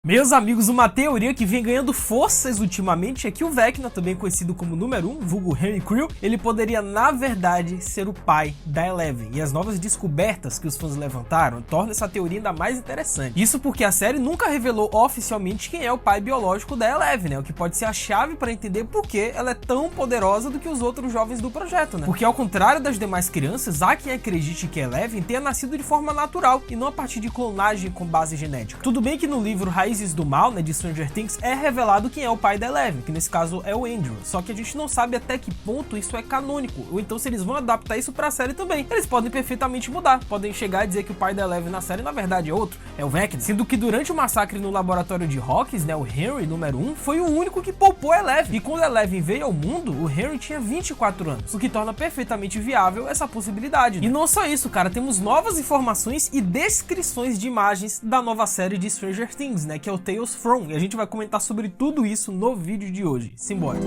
Meus amigos, uma teoria que vem ganhando forças ultimamente é que o Vecna, também conhecido como número 1, vulgo Henry Creel, ele poderia na verdade ser o pai da Eleven, e as novas descobertas que os fãs levantaram tornam essa teoria ainda mais interessante. Isso porque a série nunca revelou oficialmente quem é o pai biológico da Eleven, né? O que pode ser a chave para entender por que ela é tão poderosa do que os outros jovens do projeto, né? Porque ao contrário das demais crianças, há quem acredite que Eleven tenha nascido de forma natural e não a partir de clonagem com base genética. Tudo bem que no livro Raízes do Mal, né, de Stranger Things, é revelado quem é o pai da Eleven, que nesse caso é o Andrew, só que a gente não sabe até que ponto isso é canônico, ou então se eles vão adaptar isso pra série também. Eles podem perfeitamente mudar, podem chegar e dizer que o pai da Eleven na série na verdade é outro, é o Vecna, sendo que durante o massacre no laboratório de Hawkins, né, o Henry, número 1, foi o único que poupou a Eleven, e quando a Eleven veio ao mundo, o Henry tinha 24 anos, o que torna perfeitamente viável essa possibilidade, né? E não só isso, cara, temos novas informações e descrições de imagens da nova série de Stranger Things, né, que é o Tales From, e a gente vai comentar sobre tudo isso no vídeo de hoje. Simbora!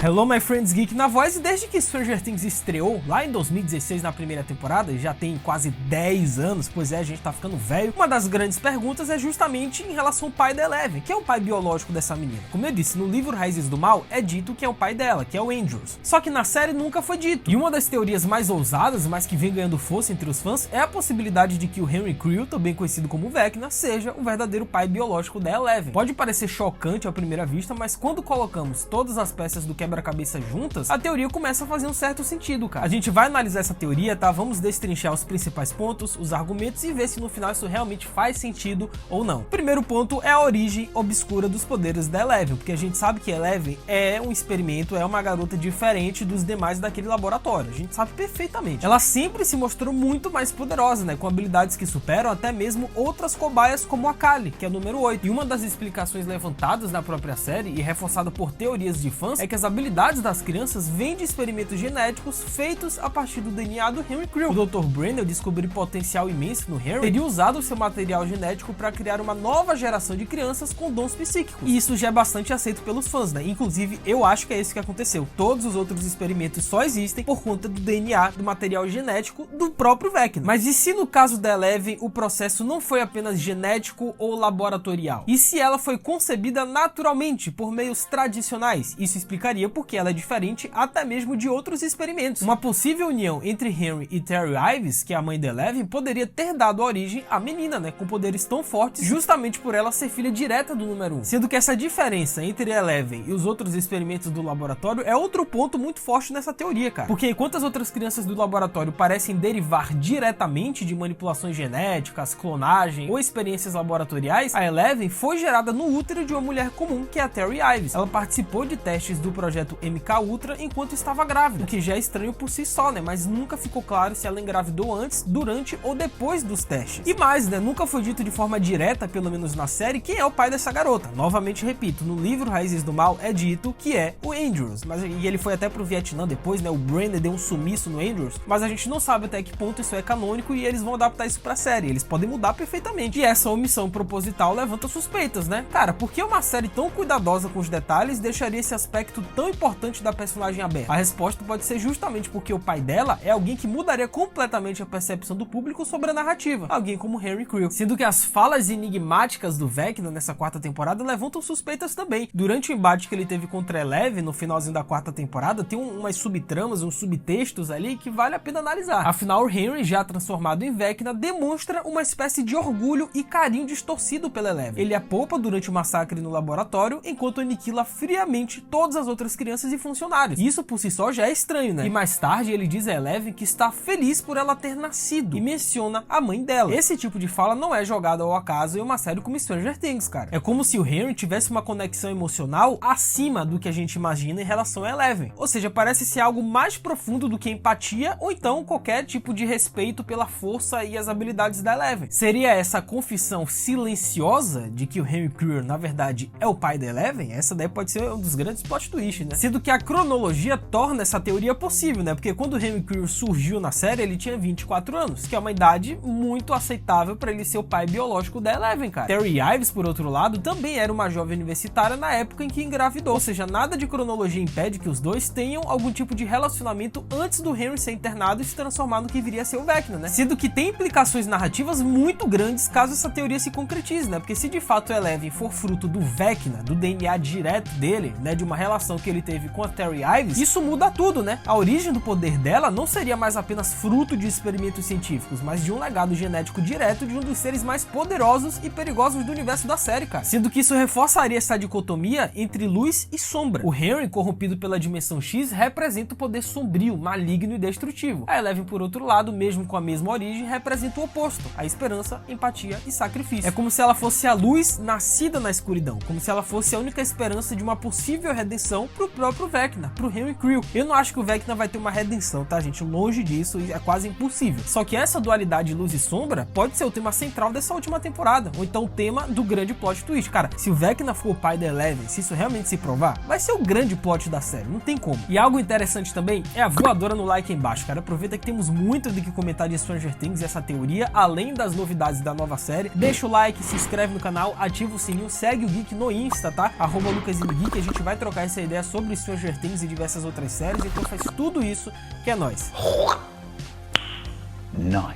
Hello my friends geek na voz, e desde que Stranger Things estreou lá em 2016 na primeira temporada, já tem quase 10 anos, pois é, a gente tá ficando velho, uma das grandes perguntas é justamente em relação ao pai da Eleven, que é o pai biológico dessa menina. Como eu disse, no livro Raízes do Mal é dito que é o pai dela, que é o Andrews, só que na série nunca foi dito, e uma das teorias mais ousadas, mas que vem ganhando força entre os fãs, é a possibilidade de que o Henry Creel, também conhecido como Vecna, seja o verdadeiro pai biológico da Eleven. Pode parecer chocante à primeira vista, mas quando colocamos todas as peças do quebra-cabeça juntas, a teoria começa a fazer um certo sentido, cara. A gente vai analisar essa teoria, tá? Vamos destrinchar os principais pontos, os argumentos e ver se no final isso realmente faz sentido ou não. O primeiro ponto é a origem obscura dos poderes da Eleven, porque a gente sabe que Eleven é um experimento, é uma garota diferente dos demais daquele laboratório. A gente sabe perfeitamente. Ela sempre se mostrou muito mais poderosa, né? Com habilidades que superam até mesmo outras cobaias como a Kali, que é o número 8. E uma das explicações levantadas na própria série e reforçada por teorias de fãs é que as habilidades das crianças vêm de experimentos genéticos feitos a partir do DNA do Henry Creel. O Dr. Brenner descobriu potencial imenso no Henry, teria usado o seu material genético para criar uma nova geração de crianças com dons psíquicos. E isso já é bastante aceito pelos fãs, né? Inclusive, eu acho que é isso que aconteceu. Todos os outros experimentos só existem por conta do DNA, do material genético do próprio Vecna. Mas e se no caso da Eleven o processo não foi apenas genético ou laboratorial? E se ela foi concebida naturalmente por meios tradicionais? Isso explicaria porque ela é diferente até mesmo de outros experimentos. Uma possível união entre Henry e Terry Ives, que é a mãe da Eleven, poderia ter dado origem à menina, né, com poderes tão fortes, justamente por ela ser filha direta do número 1. Sendo que essa diferença entre a Eleven e os outros experimentos do laboratório é outro ponto muito forte nessa teoria, cara. Porque enquanto as outras crianças do laboratório parecem derivar diretamente de manipulações genéticas, clonagem ou experiências laboratoriais, a Eleven foi gerada no útero de uma mulher comum, que é a Terry Ives. Ela participou de testes do projeto MK Ultra enquanto estava grávida, o que já é estranho por si só, né? Mas nunca ficou claro se ela engravidou antes, durante ou depois dos testes. E mais, né? Nunca foi dito de forma direta, pelo menos na série, quem é o pai dessa garota. Novamente repito, no livro Raízes do Mal é dito que é o Andrews, e ele foi até pro Vietnã depois, né? O Brenner deu um sumiço no Andrews, mas a gente não sabe até que ponto isso é canônico e eles vão adaptar isso pra série. Eles podem mudar perfeitamente. E essa omissão proposital levanta suspeitas, né? Cara, por que uma série tão cuidadosa com os detalhes deixaria esse aspecto tão importante da personagem aberta? A resposta pode ser justamente porque o pai dela é alguém que mudaria completamente a percepção do público sobre a narrativa, alguém como Henry Creel, sendo que as falas enigmáticas do Vecna nessa quarta temporada levantam suspeitas também. Durante o embate que ele teve contra Eleven no finalzinho da quarta temporada, tem umas subtramas, uns subtextos ali que vale a pena analisar. Afinal, o Henry, já transformado em Vecna, demonstra uma espécie de orgulho e carinho distorcido pela Eleven. Ele a poupa durante o massacre no laboratório, enquanto aniquila friamente todas as outras crianças e funcionários. Isso por si só já é estranho, né? E mais tarde ele diz a Eleven que está feliz por ela ter nascido e menciona a mãe dela. Esse tipo de fala não é jogado ao acaso em uma série como Stranger Things, cara. É como se o Henry tivesse uma conexão emocional acima do que a gente imagina em relação a Eleven. Ou seja, parece ser algo mais profundo do que empatia ou então qualquer tipo de respeito pela força e as habilidades da Eleven. Seria essa confissão silenciosa de que o Henry Creel na verdade é o pai da Eleven? Essa daí pode ser um dos grandes plot twists, né? Sendo que a cronologia torna essa teoria possível, né? Porque quando o Henry Creel surgiu na série, ele tinha 24 anos, que é uma idade muito aceitável para ele ser o pai biológico da Eleven, cara. Terry Ives, por outro lado, também era uma jovem universitária na época em que engravidou, ou seja, nada de cronologia impede que os dois tenham algum tipo de relacionamento antes do Henry ser internado e se transformar no que viria a ser o Vecna, né? Sendo que tem implicações narrativas muito grandes caso essa teoria se concretize, né? Porque se de fato Eleven for fruto do Vecna, do DNA direto dele, né, de uma relação que ele teve com a Terry Ives, isso muda tudo, né? A origem do poder dela não seria mais apenas fruto de experimentos científicos, mas de um legado genético direto de um dos seres mais poderosos e perigosos do universo da série, cara. Sendo que isso reforçaria essa dicotomia entre luz e sombra. O Henry, corrompido pela dimensão X, representa o poder sombrio, maligno e destrutivo. A Eleven, por outro lado, mesmo com a mesma origem, representa o oposto, a esperança, empatia e sacrifício. É como se ela fosse a luz nascida na escuridão, como se ela fosse a única esperança de uma possível redenção pro próprio Vecna, pro Henry Creel. Eu não acho que o Vecna vai ter uma redenção, tá, gente? Longe disso, é quase impossível. Só que essa dualidade luz e sombra pode ser o tema central dessa última temporada, ou então o tema do grande plot twist. Cara, se o Vecna for o pai da Eleven, se isso realmente se provar, vai ser o grande plot da série, não tem como. E algo interessante também é a voadora no like aí embaixo, cara. Aproveita que temos muito do que comentar de Stranger Things e essa teoria, além das novidades da nova série. Deixa o like, se inscreve no canal, ativa o sininho, segue o Geek no Insta, tá? @LucasInoGeek, a gente vai trocar essa ideia sobre Stranger Things e diversas outras séries, então faz tudo isso que é nóis.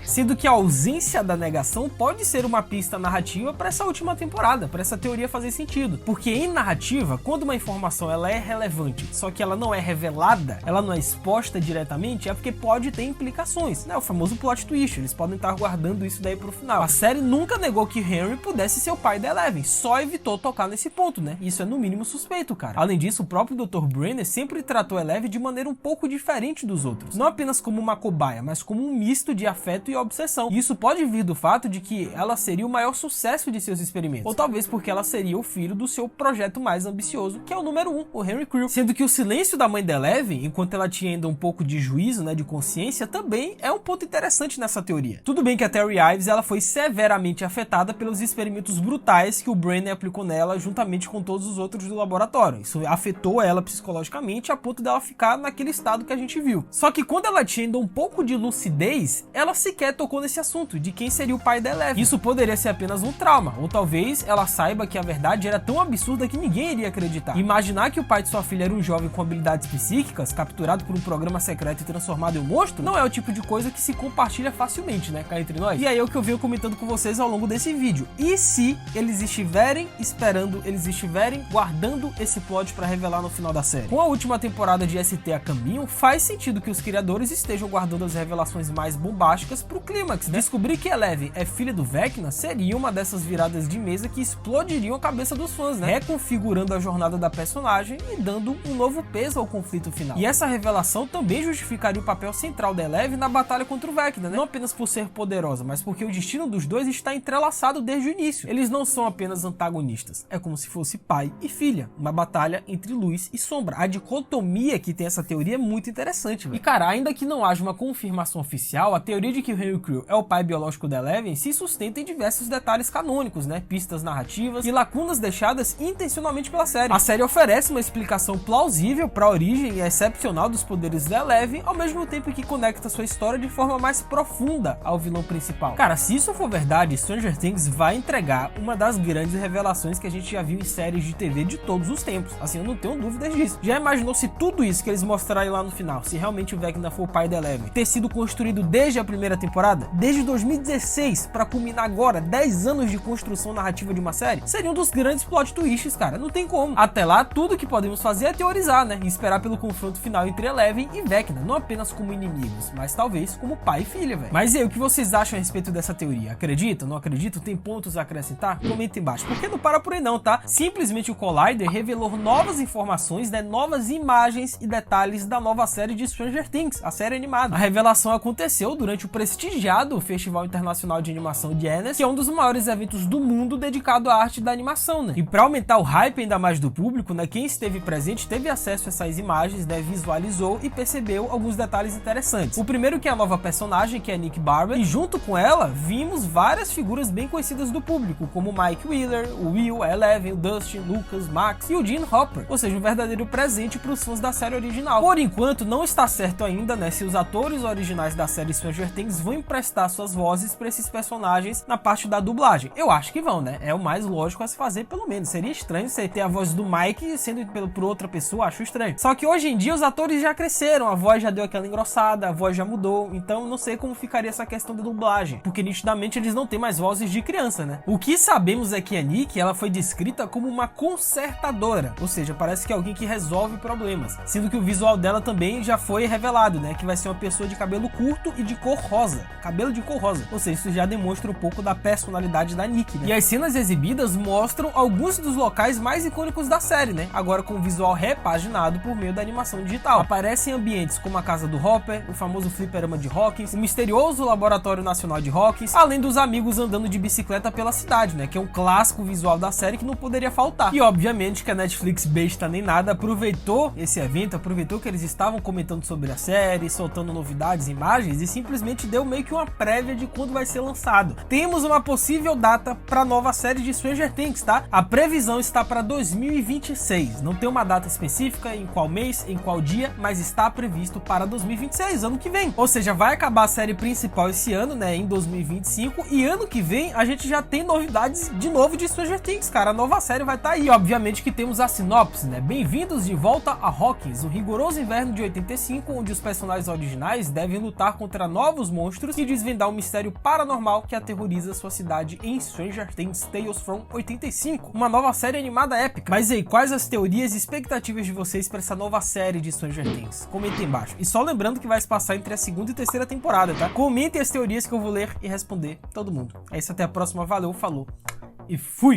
Sendo que a ausência da negação pode ser uma pista narrativa para essa última temporada, para essa teoria fazer sentido. Porque em narrativa, quando uma informação ela é relevante, só que ela não é revelada, ela não é exposta diretamente, é porque pode ter implicações, né? O famoso plot twist, eles podem estar guardando isso daí pro final. A série nunca negou que Henry pudesse ser o pai da Eleven, só evitou tocar nesse ponto, né? Isso é no mínimo suspeito, cara. Além disso, o próprio Dr. Brenner sempre tratou Eleven de maneira um pouco diferente dos outros. Não apenas como uma cobaia, mas como um misto de afeto e obsessão. E isso pode vir do fato de que ela seria o maior sucesso de seus experimentos, ou talvez porque ela seria o filho do seu projeto mais ambicioso, que é o número 1, o Henry Creel. Sendo que o silêncio da mãe da Eleven, enquanto ela tinha ainda um pouco de juízo, né, de consciência, também é um ponto interessante nessa teoria. Tudo bem que a Terry Ives ela foi severamente afetada pelos experimentos brutais que o Brenner aplicou nela juntamente com todos os outros do laboratório. Isso afetou ela psicologicamente a ponto dela ficar naquele estado que a gente viu. Só que quando ela tinha ainda um pouco de lucidez, ela sequer tocou nesse assunto de quem seria o pai da Eleven. Isso poderia ser apenas um trauma, ou talvez ela saiba que a verdade era tão absurda que ninguém iria acreditar. Imaginar que o pai de sua filha era um jovem com habilidades psíquicas, capturado por um programa secreto e transformado em um monstro, não é o tipo de coisa que se compartilha facilmente, né, cá entre nós. E aí é o que eu venho comentando com vocês ao longo desse vídeo. E se eles estiverem esperando, eles estiverem guardando esse plot pra revelar no final da série? Com a última temporada de ST a caminho, faz sentido que os criadores estejam guardando as revelações mais bombásticas pro clímax, né? Descobrir que Eleven é filha do Vecna seria uma dessas viradas de mesa que explodiriam a cabeça dos fãs, né? Reconfigurando a jornada da personagem e dando um novo peso ao conflito final. E essa revelação também justificaria o papel central da Eleven na batalha contra o Vecna, né? Não apenas por ser poderosa, mas porque o destino dos dois está entrelaçado desde o início. Eles não são apenas antagonistas, é como se fosse pai e filha, uma batalha entre luz e sombra. A dicotomia que tem essa teoria é muito interessante, velho. E cara, ainda que não haja uma confirmação oficial, a teoria de que o Henry Creel é o pai biológico da Eleven se sustenta em diversos detalhes canônicos, né? Pistas narrativas e lacunas deixadas intencionalmente pela série. A série oferece uma explicação plausível para a origem excepcional dos poderes da Eleven, ao mesmo tempo que conecta sua história de forma mais profunda ao vilão principal. Cara, se isso for verdade, Stranger Things vai entregar uma das grandes revelações que a gente já viu em séries de TV de todos os tempos. Assim, eu não tenho dúvidas disso. Já imaginou se tudo isso que eles mostrarem lá no final, se realmente o Vecna for o pai da Eleven, ter sido construído desde a primeira temporada, desde 2016, para culminar agora 10 anos de construção narrativa de uma série, seria um dos grandes plot twists, cara, não tem como. Até lá, tudo que podemos fazer é teorizar, né, e esperar pelo confronto final entre Eleven e Vecna, não apenas como inimigos, mas talvez como pai e filha, velho. Mas e aí, o que vocês acham a respeito dessa teoria? Acreditam? Não acreditam? Tem pontos a acrescentar? Comenta embaixo, porque não para por aí não, tá? Simplesmente o Collider revelou novas informações, né, novas imagens e detalhes da nova série de Stranger Things, a série animada. A revelação aconteceu durante durante o prestigiado Festival Internacional de Animação de Annecy, que é um dos maiores eventos do mundo dedicado à arte da animação, né? E para aumentar o hype ainda mais do público, né, quem esteve presente teve acesso a essas imagens, né, visualizou e percebeu alguns detalhes interessantes. O primeiro que é a nova personagem, que é Nick Barber, e junto com ela vimos várias figuras bem conhecidas do público, como o Mike Wheeler, o Will, a Eleven, o Dustin, Lucas, Max e o Gene Hopper, ou seja, um verdadeiro presente para os fãs da série original. Por enquanto, não está certo ainda, né, se os atores originais da série Stranger Things vão emprestar suas vozes para esses personagens na parte da dublagem. Eu acho que vão, né? É o mais lógico a se fazer, pelo menos. Seria estranho você ter a voz do Mike sendo por outra pessoa, acho estranho. Só que hoje em dia os atores já cresceram, a voz já deu aquela engrossada, a voz já mudou, então não sei como ficaria essa questão da dublagem, porque nitidamente eles não têm mais vozes de criança, né? O que sabemos é que a Nick, ela foi descrita como uma consertadora, ou seja, parece que é alguém que resolve problemas, sendo que o visual dela também já foi revelado, né, que vai ser uma pessoa de cabelo curto e de cor rosa, cabelo de cor rosa, ou seja, isso já demonstra um pouco da personalidade da Nick, né? E as cenas exibidas mostram alguns dos locais mais icônicos da série, né, agora com o visual repaginado por meio da animação digital. Aparecem ambientes como a casa do Hopper, o famoso fliperama de Hawkins, o misterioso laboratório nacional de Hawkins, além dos amigos andando de bicicleta pela cidade, né, que é um clássico visual da série que não poderia faltar. E obviamente que a Netflix, besta nem nada, aproveitou esse evento, aproveitou que eles estavam comentando sobre a série, soltando novidades, imagens, e simplesmente deu meio que uma prévia de quando vai ser lançado. Temos uma possível data para a nova série de Stranger Things, tá? A previsão está para 2026. Não tem uma data específica, em qual mês, em qual dia, mas está previsto para 2026, ano que vem. Ou seja, vai acabar a série principal esse ano, né, em 2025, e ano que vem a gente já tem novidades de novo de Stranger Things, cara. A nova série vai estar aí. Obviamente que temos a sinopse, né? Bem-vindos de volta a Hawkins, um rigoroso inverno de 85, onde os personagens originais devem lutar contra novos monstros e desvendar um mistério paranormal que aterroriza sua cidade em Stranger Things Tales from 85, uma nova série animada épica. Mas aí, quais as teorias e expectativas de vocês para essa nova série de Stranger Things? Comentem embaixo. E só lembrando que vai se passar entre a segunda e terceira temporada, tá? Comentem as teorias que eu vou ler e responder todo mundo. É isso, até a próxima. Valeu, falou e fui!